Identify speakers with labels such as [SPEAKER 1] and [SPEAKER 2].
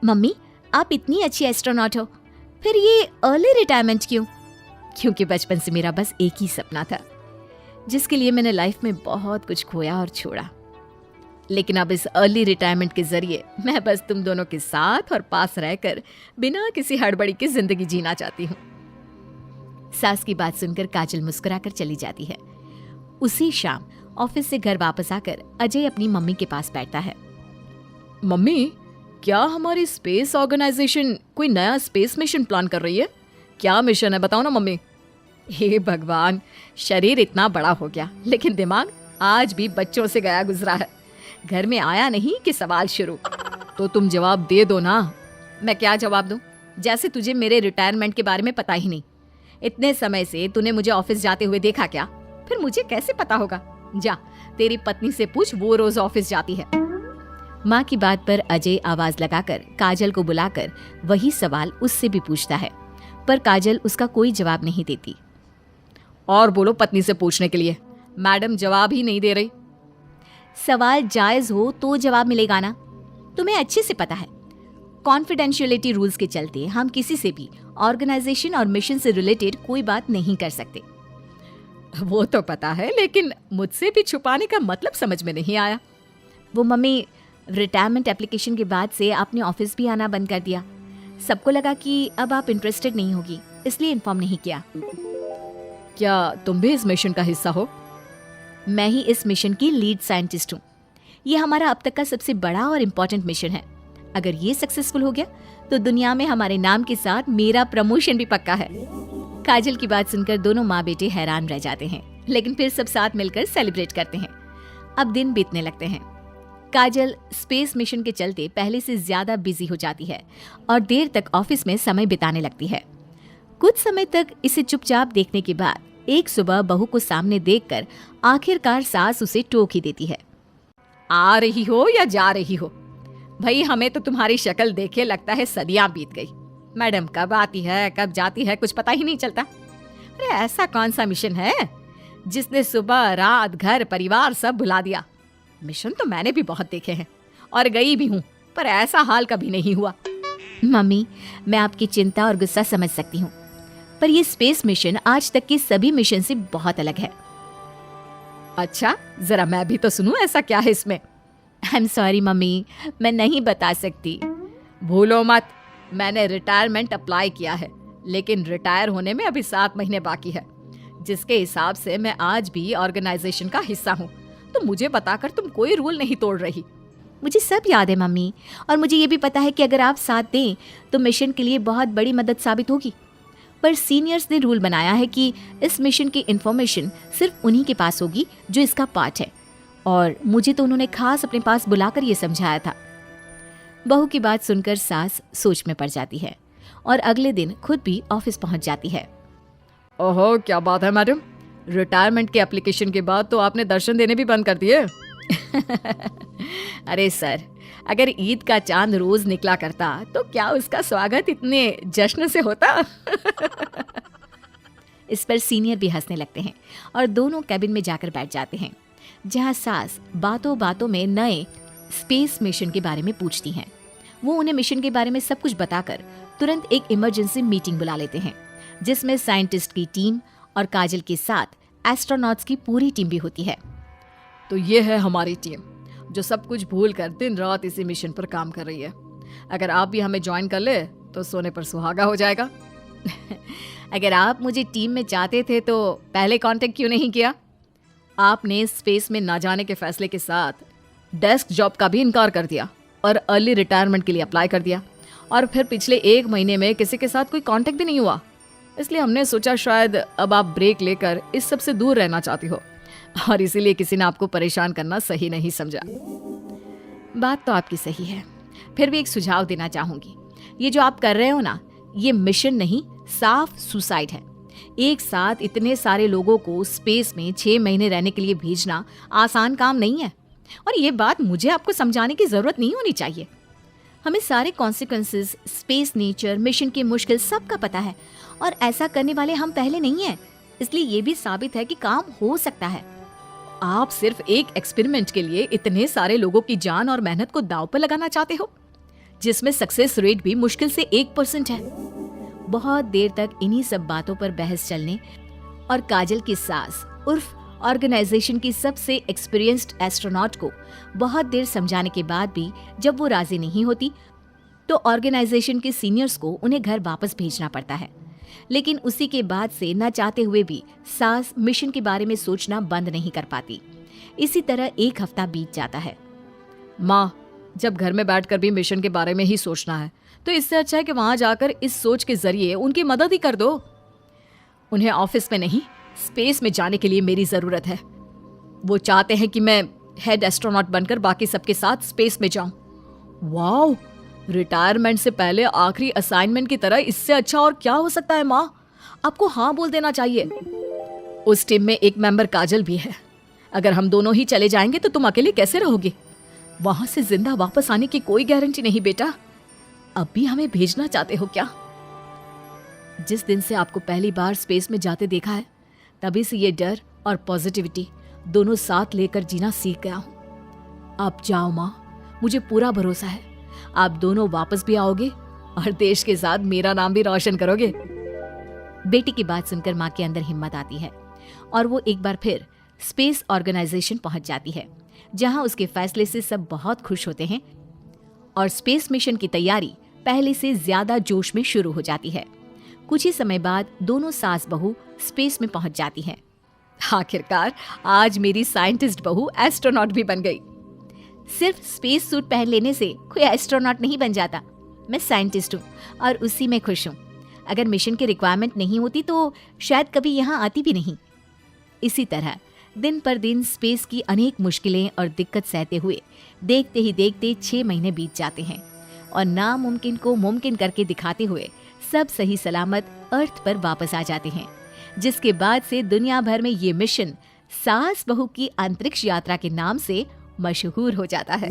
[SPEAKER 1] Mummy, आप इतनी अच्छी एस्ट्रोनॉट हो, फिर ये अर्ली रिटायरमेंट क्यों? क्योंकि बचपन से मेरा बस एक ही सपना था, जिसके लिए मैंने लाइफ में बहुत कुछ खोया और छोड़ा। लेकिन अब इस अर्ली रिटायरमेंट के जरिए मैं बस तुम दोनों के साथ और पास रहकर बिना किसी हड़बड़ी की जिंदगी जीना चाहती हूँ। सास की बात सुनकर काजल मुस्कुराकर चली जाती है। उसी शाम ऑफिस से घर वापस आकर अजय अपनी मम्मी के पास बैठता है।
[SPEAKER 2] मम्मी, क्या हमारी स्पेस ऑर्गेनाइजेशन कोई नया स्पेस मिशन प्लान कर रही है? क्या मिशन है, बताओ ना मम्मी।
[SPEAKER 1] हे भगवान, शरीर इतना बड़ा हो गया लेकिन दिमाग आज भी बच्चों से गया गुजरा है। घर में आया नहीं कि सवाल शुरू।
[SPEAKER 2] तो तुम जवाब दे दो ना।
[SPEAKER 1] मैं क्या जवाब दूं? जैसे तुझे मेरे रिटायरमेंट के बारे में पता ही नहीं। इतने समय से तूने मुझे ऑफिस जाते हुए देखा क्या? फिर मुझे कैसे पता होगा? जा, तेरी पत्नी से पूछ, वो रोज ऑफिस जाती है। माँ की बात पर अजय आवाज लगाकर काजल को बुलाकर वही सवाल उससे भी पूछता है, पर काजल उसका कोई जवाब नहीं देती।
[SPEAKER 2] और बोलो पत्नी से पूछने के लिए। मैडम जवाब ही नहीं दे रही।
[SPEAKER 1] सवाल जायज हो तो जवाब मिलेगा ना। तुम्हें अच्छे से पता है, कॉन्फिडेंशियलिटी रूल्स के चलते हम किसी से भी ऑर्गेनाइजेशन और मिशन से रिलेटेड कोई बात नहीं कर सकते।
[SPEAKER 2] वो तो पता है, लेकिन मुझसे भी छुपाने का मतलब समझ में नहीं आया।
[SPEAKER 1] वो मम्मी, रिटायरमेंट एप्लीकेशन के बाद से आपने ऑफिस भी आना बंद कर दिया। सबको लगा कि अब आप इंटरेस्टेड नहीं होगी, इसलिए इन्फॉर्म नहीं किया।
[SPEAKER 2] क्या तुम भी इस मिशन का हिस्सा हो?
[SPEAKER 1] मैं ही इस मिशन की लीड साइंटिस्ट हूँ। ये हमारा अब तक का सबसे बड़ा और इम्पोर्टेंट मिशन है। अगर ये सक्सेसफुल हो गया तो दुनिया में हमारे नाम के साथ मेरा प्रमोशन भी पक्का है। काजल की बात सुनकर दोनों माँ बेटे हैरान रह जाते हैं, लेकिन फिर सब साथ मिलकर सेलिब्रेट करते हैं। अब दिन बीतने लगते हैं। काजल स्पेस मिशन के चलते पहले से ज्यादा बिजी हो जाती है और देर तक ऑफिस में समय बिताने लगती है। कुछ समय तक इसे चुपचाप देखने के बाद एक सुबह बहू को सामने देखकर आखिरकार सास उसे टोक ही देती है।
[SPEAKER 2] आ रही हो या जा रही हो? भाई, हमें तो तुम्हारी शक्ल देखे लगता है सदियां बीत गई। मैडम कब आती है कब जाती है कुछ पता ही नहीं चलता। अरे ऐसा कौन सा मिशन है जिसने सुबह रात घर परिवार सब भुला दिया? मिशन तो मैंने भी बहुत देखे हैं और गई भी हूँ, पर ऐसा हाल कभी नहीं हुआ।
[SPEAKER 1] मम्मी, मैं आपकी चिंता और गुस्सा समझ सकती हूँ, पर ये स्पेस मिशन आज तक के सभी मिशन से बहुत अलग है।
[SPEAKER 2] अच्छा, जरा मैं भी तो सुनूं, ऐसा क्या है इसमें?
[SPEAKER 1] आई एम सॉरी मम्मी, मैं नहीं बता सकती।
[SPEAKER 2] भूलो मत, मैंने रिटायरमेंट अप्लाई किया है, लेकिन रिटायर होने में अभी 7 महीने बाकी है, जिसके हिसाब से मैं आज भी ऑर्गेनाइजेशन का हिस्सा हूँ। तो मुझे बताकर तुम कोई रूल नहीं तोड़ रही।
[SPEAKER 1] मुझे सब याद है मम्मी, और मुझे ये भी पता है कि अगर आप साथ दें तो मिशन के लिए बहुत बड़ी मदद साबित होगी। पर सीनियर्स ने रूल बनाया है कि इस मिशन की इंफॉर्मेशन सिर्फ उन्हीं के पास होगी जो इसका पार्ट है, और मुझे तो उन्होंने खास अपने पास बुलाकर ये समझाया था। बहू की बात सुनकर सास सोच में पड़ जाती है और अगले दिन खुद भी ऑफिस पहुंच जाती है।
[SPEAKER 2] ओहो, क्या बात है मैडम, रिटायरमेंट के एप्लीकेशन के बाद तो आपने दर्शन देने भी बंद कर दिए।
[SPEAKER 1] अरे सर, अगर ईद का चांद रोज निकला करता तो क्या उसका स्वागत इतने जश्न से होता? इस पर सीनियर भी हंसने लगते हैं और दोनों कैबिन में जाकर बैठ जाते हैं, जहां सास बातों बातों में नए स्पेस मिशन के बारे में पूछती हैं। वो उन्हें मिशन के बारे में सब कुछ बताकर तुरंत एक इमरजेंसी मीटिंग बुला लेते हैं, जिसमें साइंटिस्ट की टीम और काजल के साथ एस्ट्रोनॉट्स की पूरी टीम भी होती है।
[SPEAKER 2] तो ये है हमारी टीम, जो सब कुछ भूल कर दिन रात इसी मिशन पर काम कर रही है। अगर आप भी हमें ज्वाइन कर ले तो सोने पर सुहागा हो जाएगा।
[SPEAKER 1] अगर आप मुझे टीम में चाहते थे तो पहले कांटेक्ट क्यों नहीं किया?
[SPEAKER 2] आपने स्पेस में ना जाने के फैसले के साथ डेस्क जॉब का भी इनकार कर दिया और अर्ली रिटायरमेंट के लिए अप्लाई कर दिया, और फिर पिछले 1 महीने में किसी के साथ कोई कांटेक्ट भी नहीं हुआ। इसलिए हमने सोचा शायद अब आप ब्रेक लेकर इस सब से दूर रहना चाहती हो, और इसीलिए किसी ने आपको परेशान करना सही नहीं समझा।
[SPEAKER 1] बात तो आपकी सही है, फिर भी एक सुझाव देना चाहूंगी। ये जो आप कर रहे हो ना, ये मिशन नहीं, साफ सुसाइड है। एक साथ इतने सारे लोगों को स्पेस में 6 महीने रहने के लिए भेजना आसान काम नहीं है, और ये बात मुझे आपको समझाने की जरूरत नहीं होनी चाहिए। हमें सारे कॉन्सिक्वेंसेस, स्पेस नेचर, मिशन की मुश्किल सबका पता है, और ऐसा करने वाले हम पहले नहीं हैं, इसलिए ये भी साबित है कि काम हो सकता है।
[SPEAKER 2] आप सिर्फ एक एक्सपेरिमेंट के लिए इतने सारे लोगों की जान और मेहनत को दांव पर लगाना चाहते हो?
[SPEAKER 1] जिसमें सक्सेस रेट भी मुश्किल से 1% है। बहुत देर तक इन्हीं सब बातों पर बहस चलने और काजल की सास उर्फ ऑर्गेनाइजेशन की सबसे एक्सपीरियंस्ड एस्ट्रोनॉट को बहुत देर समझाने के बाद भी जब वो राजी नहीं होती तो ऑर्गेनाइजेशन के सीनियर्स को उन्हें घर वापस भेजना पड़ता है। लेकिन उसी के बाद से न चाहते हुए भी सास मिशन के बारे में सोचना बंद नहीं कर पाती। इसी तरह एक हफ्ता बीत जाता है।
[SPEAKER 2] माँ, जब घर में बैठकर भी मिशन के बारे में ही सोचना है तो इससे अच्छा है कि वहां जाकर इस सोच के जरिए उनकी मदद ही कर दो।
[SPEAKER 1] उन्हें ऑफिस में नहीं, स्पेस में जाने के लिए मेरी जरूरत है। वो चाहते हैं कि मैं हेड एस्ट्रोनॉट बनकर बाकी सबके साथ स्पेस में जाऊं।
[SPEAKER 2] वाओ, रिटायरमेंट से पहले आखिरी असाइनमेंट की तरह इससे अच्छा और क्या हो सकता है माँ? आपको हाँ बोल देना चाहिए।
[SPEAKER 1] उस टीम में एक मेंबर काजल भी है। अगर हम दोनों ही चले जाएंगे तो तुम अकेले कैसे रहोगे? वहां से जिंदा वापस आने की कोई गारंटी नहीं बेटा। अब भी हमें भेजना चाहते हो क्या? जिस दिन से आपको पहली बार स्पेस में जाते देखा है तभी से ये डर और पॉजिटिविटी दोनों साथ लेकर जीना सीख गया हूं। आप जाओ माँ, मुझे पूरा भरोसा है आप दोनों वापस भी आओगे और देश के साथ मेरा नाम भी रोशन करोगे। बेटी की बात सुनकर माँ के अंदर हिम्मत आती है और वो एक बार फिर स्पेस ऑर्गेनाइजेशन पहुंच जाती है, जहां उसके फैसले से सब बहुत खुश होते हैं और स्पेस मिशन की तैयारी पहले से ज्यादा जोश में शुरू हो जाती है। कुछ ही समय बाद दोनों सास बहू स्पेस में पहुंच जाती हैं। आखिरकार आज मेरी साइंटिस्ट बहू एस्ट्रोनॉट भी बन गई। सिर्फ स्पेस सूट पहन लेने से कोई एस्ट्रोनॉट नहीं बन जाता। मैं साइंटिस्ट हूँ और उसी में खुश हूँ। अगर मिशन की रिक्वायरमेंट नहीं होती तो शायद कभी यहाँ आती भी नहीं। इसी तरह दिन पर दिन स्पेस की अनेक मुश्किलें और दिक्कत सहते हुए देखते ही देखते 6 महीने बीत जाते हैं और नामुमकिन को मुमकिन करके दिखाते हुए सब सही सलामत अर्थ पर वापस आ जाते हैं, जिसके बाद से दुनिया भर में ये मिशन सास बहू की अंतरिक्ष यात्रा के नाम से मशहूर हो जाता है।